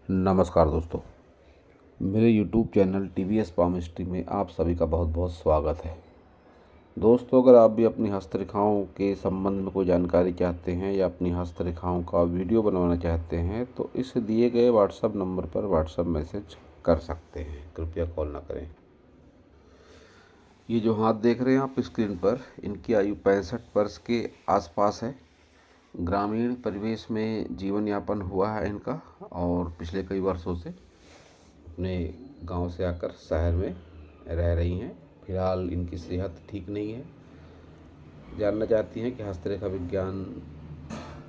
नमस्कार दोस्तों, मेरे YouTube channel TVS palm history में आप सभी का बहुत बहुत स्वागत है। दोस्तों, अगर आप भी अपनी हस्तरेखाओं के संबंध में कोई जानकारी चाहते हैं या अपनी हस्तरेखाओं का वीडियो बनवाना चाहते हैं तो इस दिए गए व्हाट्सएप नंबर पर व्हाट्सएप मैसेज कर सकते हैं। कृपया कॉल ना करें। ये जो हाथ देख रहे हैं आप स्क्रीन पर, इनकी आयु 65 वर्ष के आसपास है। ग्रामीण परिवेश में जीवन यापन हुआ है इनका और पिछले कई वर्षों से अपने गांव से आकर शहर में रह रही हैं। फिलहाल इनकी सेहत ठीक नहीं है। जानना चाहती हैं कि हस्तरेखा विज्ञान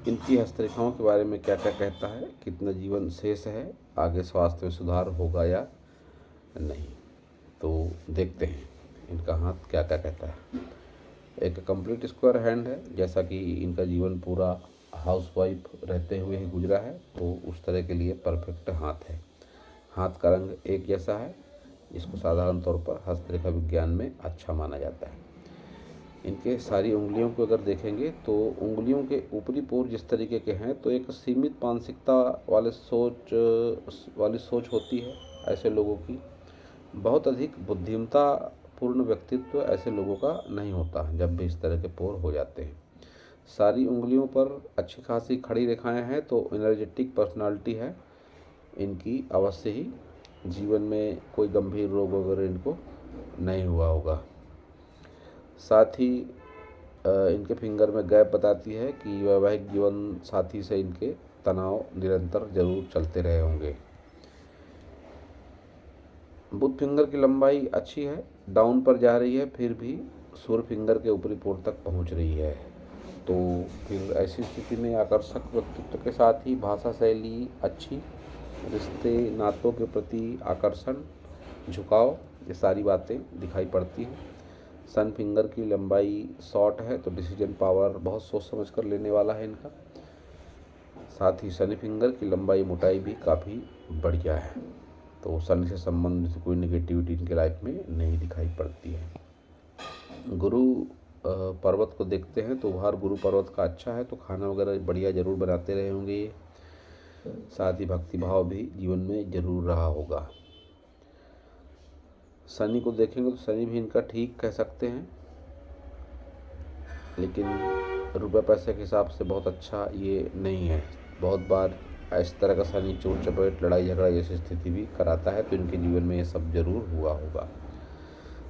इनकी हस्तरेखाओं के बारे में क्या क्या कहता है, कितना जीवन शेष है, आगे स्वास्थ्य में सुधार होगा या नहीं। तो देखते हैं इनका हाथ क्या क्या कहता है। एक कंप्लीट स्क्वायर हैंड है, जैसा कि इनका जीवन पूरा हाउसवाइफ रहते हुए ही गुजरा है, तो उस तरह के लिए परफेक्ट हाथ है। हाथ का रंग एक जैसा है, जिसको साधारण तौर पर हस्तरेखा विज्ञान में अच्छा माना जाता है। इनके सारी उंगलियों को अगर देखेंगे तो उंगलियों के ऊपरी पोर जिस तरीके के हैं, तो एक सीमित मानसिकता वाली सोच होती है ऐसे लोगों की। बहुत अधिक बुद्धिमत्ता पूर्ण व्यक्तित्व ऐसे लोगों का नहीं होता जब भी इस तरह के पोर हो जाते हैं। सारी उंगलियों पर अच्छी खासी खड़ी रेखाएं हैं, तो एनर्जेटिक पर्सनालिटी है इनकी। अवश्य ही जीवन में कोई गंभीर रोग वगैरह इनको नहीं हुआ होगा। साथ ही इनके फिंगर में गैप बताती है कि वैवाहिक जीवन साथी से इनके तनाव निरंतर जरूर चलते रहे होंगे। बुध फिंगर की लंबाई अच्छी है, डाउन पर जा रही है, फिर भी सूर्य फिंगर के ऊपरी पोर तक पहुंच रही है। तो फिर ऐसी स्थिति में आकर्षक व्यक्तित्व के साथ ही भाषा शैली अच्छी, रिश्ते नातों के प्रति आकर्षण, झुकाव, ये सारी बातें दिखाई पड़ती हैं। सन फिंगर की लंबाई शॉर्ट है, तो डिसीजन पावर बहुत सोच समझ कर लेने वाला है इनका। साथ ही शनि फिंगर की लंबाई मोटाई भी काफ़ी बढ़िया है, तो शनि से संबंधित कोई नेगेटिविटी इनके लाइफ में नहीं दिखाई पड़ती है। गुरु पर्वत को देखते हैं तो उभार गुरु पर्वत का अच्छा है, तो खाना वगैरह बढ़िया ज़रूर बनाते रहे होंगे ये। साथ ही भक्ति भाव भी जीवन में जरूर रहा होगा। शनि को देखेंगे तो शनि भी इनका ठीक कह सकते हैं, लेकिन रुपये पैसे के हिसाब से बहुत अच्छा ये नहीं है। बहुत बार इस तरह का शनि चोट चपेट लड़ाई झगड़ा जैसी स्थिति भी कराता है, तो इनके जीवन में ये सब जरूर हुआ होगा।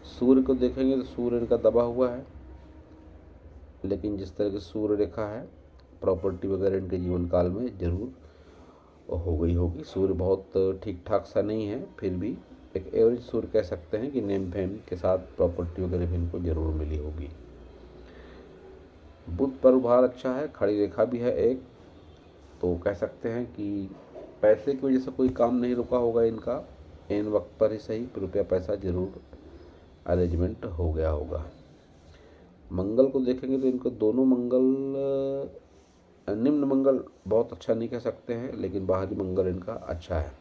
सूर्य को देखेंगे तो सूर्य इनका दबा हुआ है, लेकिन जिस तरह की सूर्य रेखा है, प्रॉपर्टी वगैरह इनके जीवन काल में जरूर हो गई होगी। सूर्य बहुत ठीक ठाक सा नहीं है, फिर भी एक एवरेज सूर्य कह सकते हैं कि नेम फेम के साथ प्रॉपर्टी वगैरह भी इनको जरूर मिली होगी। बुध पर उभार अच्छा है, खड़ी रेखा भी है एक, तो कह सकते हैं कि पैसे की वजह से कोई काम नहीं रुका होगा इनका। एन वक्त पर ही सही, रुपया पैसा जरूर अरेंजमेंट हो गया होगा। मंगल को देखेंगे तो इनको दोनों मंगल, निम्न मंगल बहुत अच्छा नहीं कह सकते हैं, लेकिन बाहरी मंगल इनका अच्छा है।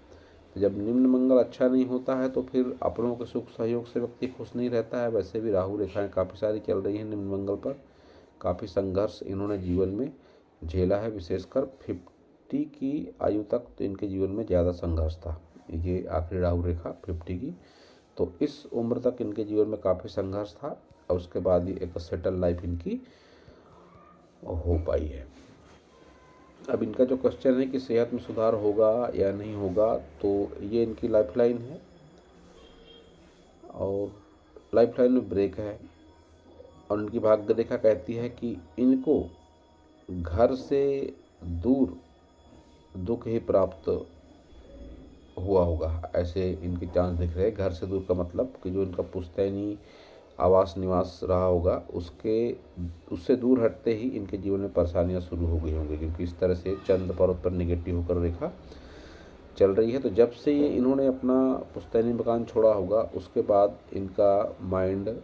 तो जब निम्न मंगल अच्छा नहीं होता है तो फिर अपनों के सुख सहयोग से व्यक्ति खुश नहीं रहता है। वैसे भी राहु रेखाएं काफ़ी सारी चल रही हैं निम्न मंगल पर। काफ़ी संघर्ष इन्होंने जीवन में झेला है, विशेषकर 50 की आयु तक तो इनके जीवन में ज़्यादा संघर्ष था। ये आखिरी राहु रेखा 50 की, तो इस उम्र तक इनके जीवन में काफ़ी संघर्ष था और उसके बाद ही एक सेटल लाइफ इनकी हो पाई है। अब इनका जो क्वेश्चन है कि सेहत में सुधार होगा या नहीं होगा, तो ये इनकी लाइफलाइन है और लाइफलाइन में ब्रेक है। और उनकी भाग्य रेखा कहती है कि इनको घर से दूर दुख ही प्राप्त हुआ होगा, ऐसे इनके चांस दिख रहे हैं। घर से दूर का मतलब कि जो इनका पुश्तैनी आवास निवास रहा होगा, उससे दूर हटते ही इनके जीवन में परेशानियां शुरू हो गई होंगी, क्योंकि इस तरह से चंद्र पर्वत पर निगेटिव होकर रेखा चल रही है। तो जब से ये इन्होंने अपना पुश्तैनी मकान छोड़ा होगा, उसके बाद इनका माइंड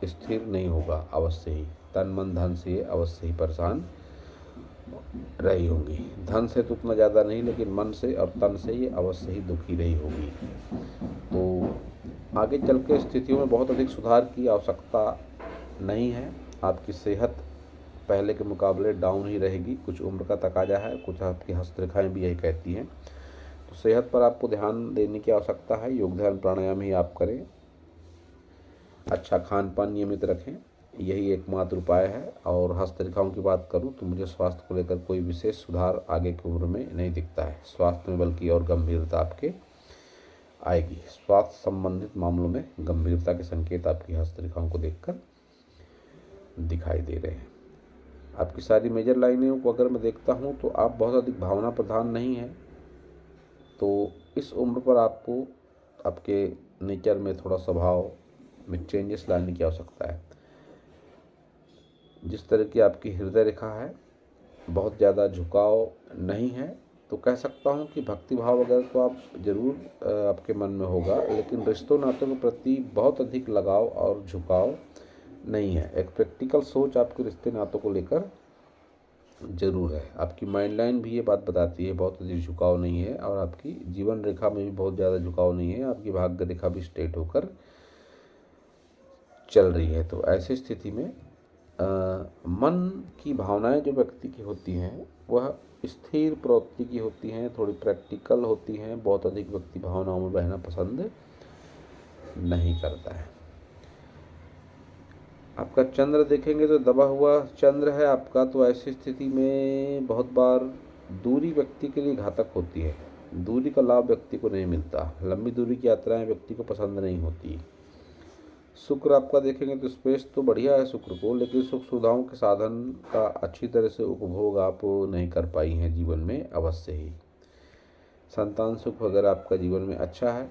स्थिर नहीं होगा। अवश्य ही तन मन धन से ये अवश्य ही परेशान रही होंगी। धन से तो उतना ज़्यादा नहीं, लेकिन मन से और तन से ये अवश्य ही दुखी रही होगी। तो आगे चल के स्थितियों में बहुत अधिक सुधार की आवश्यकता नहीं है। आपकी सेहत पहले के मुकाबले डाउन ही रहेगी। कुछ उम्र का तकाजा है, कुछ आपकी हस्तरेखाएं भी यही कहती हैं। तो सेहत पर आपको ध्यान देने की आवश्यकता है। योग ध्यान प्राणायाम ही आप करें। अच्छा खान पान नियमित रखें, यही एकमात्र उपाय है। और हस्तरेखाओं की बात करूं तो मुझे स्वास्थ्य को लेकर कोई विशेष सुधार आगे की उम्र में नहीं दिखता है। स्वास्थ्य में बल्कि और गंभीरता आपके आएगी। स्वास्थ्य संबंधित मामलों में गंभीरता के संकेत आपकी हस्तरेखाओं को देखकर दिखाई दे रहे हैं। आपकी सारी मेजर लाइनों को अगर मैं देखता हूं तो आप बहुत अधिक भावना प्रधान नहीं हैं। तो इस उम्र पर आपको आपके नेचर में थोड़ा स्वभाव में चेंजेस लाने की आवश्यकता है। जिस तरह की आपकी हृदय रेखा है, बहुत ज़्यादा झुकाव नहीं है। तो कह सकता हूँ कि भक्ति भाव वगैरह तो आप ज़रूर आपके मन में होगा, लेकिन रिश्तों नातों के प्रति बहुत अधिक लगाव और झुकाव नहीं है। एक प्रैक्टिकल सोच आपके रिश्ते नातों को लेकर ज़रूर है। आपकी माइंड लाइन भी ये बात बताती है, बहुत अधिक झुकाव नहीं है। और आपकी जीवन रेखा में भी बहुत ज़्यादा झुकाव नहीं है। आपकी भाग्य रेखा भी स्ट्रेट होकर चल रही है। तो ऐसी स्थिति में मन की भावनाएं जो व्यक्ति की होती हैं वह स्थिर प्रवृत्ति की होती हैं, थोड़ी प्रैक्टिकल होती हैं। बहुत अधिक व्यक्ति भावनाओं में बहना पसंद नहीं करता है। आपका चंद्र देखेंगे तो दबा हुआ चंद्र है आपका। तो ऐसी स्थिति में बहुत बार दूरी व्यक्ति के लिए घातक होती है। दूरी का लाभ व्यक्ति को नहीं मिलता। लंबी दूरी की यात्राएं व्यक्ति को पसंद नहीं होती। शुक्र आपका देखेंगे तो स्पेस तो बढ़िया है शुक्र को, लेकिन सुख सुविधाओं के साधन का अच्छी तरह से उपभोग आप नहीं कर पाई हैं जीवन में अवश्य ही। संतान सुख वगैरह आपका जीवन में अच्छा है।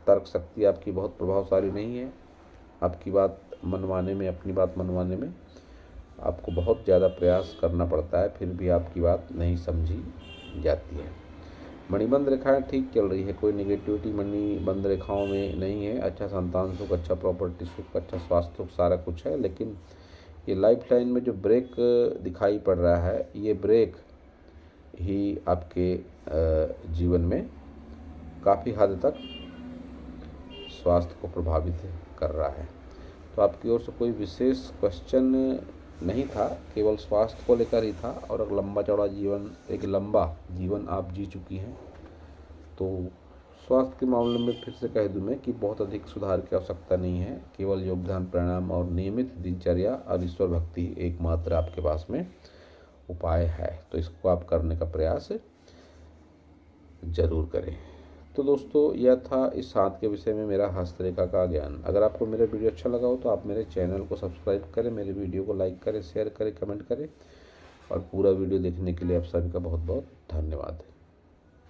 तर्क शक्ति आपकी बहुत प्रभावशाली नहीं है। आपकी बात मनवाने में, अपनी बात मनवाने में आपको बहुत ज़्यादा प्रयास करना पड़ता है, फिर भी आपकी बात नहीं समझी जाती है। मणिबंध रेखाएं ठीक चल रही है, कोई नेगेटिविटी मणिबंध रेखाओं में नहीं है। अच्छा संतान सुख, अच्छा प्रॉपर्टी सुख, अच्छा स्वास्थ्य सुख, सारा कुछ है। लेकिन ये लाइफ लाइन में जो ब्रेक दिखाई पड़ रहा है, ये ब्रेक ही आपके जीवन में काफ़ी हद तक स्वास्थ्य को प्रभावित कर रहा है। तो आपकी ओर से कोई विशेष क्वेश्चन नहीं था, केवल स्वास्थ्य को लेकर ही था। और एक लंबा चौड़ा जीवन, एक लंबा जीवन आप जी चुकी हैं। तो स्वास्थ्य के मामले में फिर से कह दूं मैं कि बहुत अधिक सुधार की आवश्यकता नहीं है। केवल योग ध्यान प्राणायाम और नियमित दिनचर्या और ईश्वर भक्ति एकमात्र आपके पास में उपाय है। तो इसको आप करने का प्रयास जरूर करें। तो दोस्तों यह था इस हाथ के विषय में मेरा हस्तरेखा का ज्ञान। अगर आपको मेरा वीडियो अच्छा लगा हो तो आप मेरे चैनल को सब्सक्राइब करें, मेरे वीडियो को लाइक करें, शेयर करें, कमेंट करें। और पूरा वीडियो देखने के लिए आप सभी का बहुत बहुत धन्यवाद।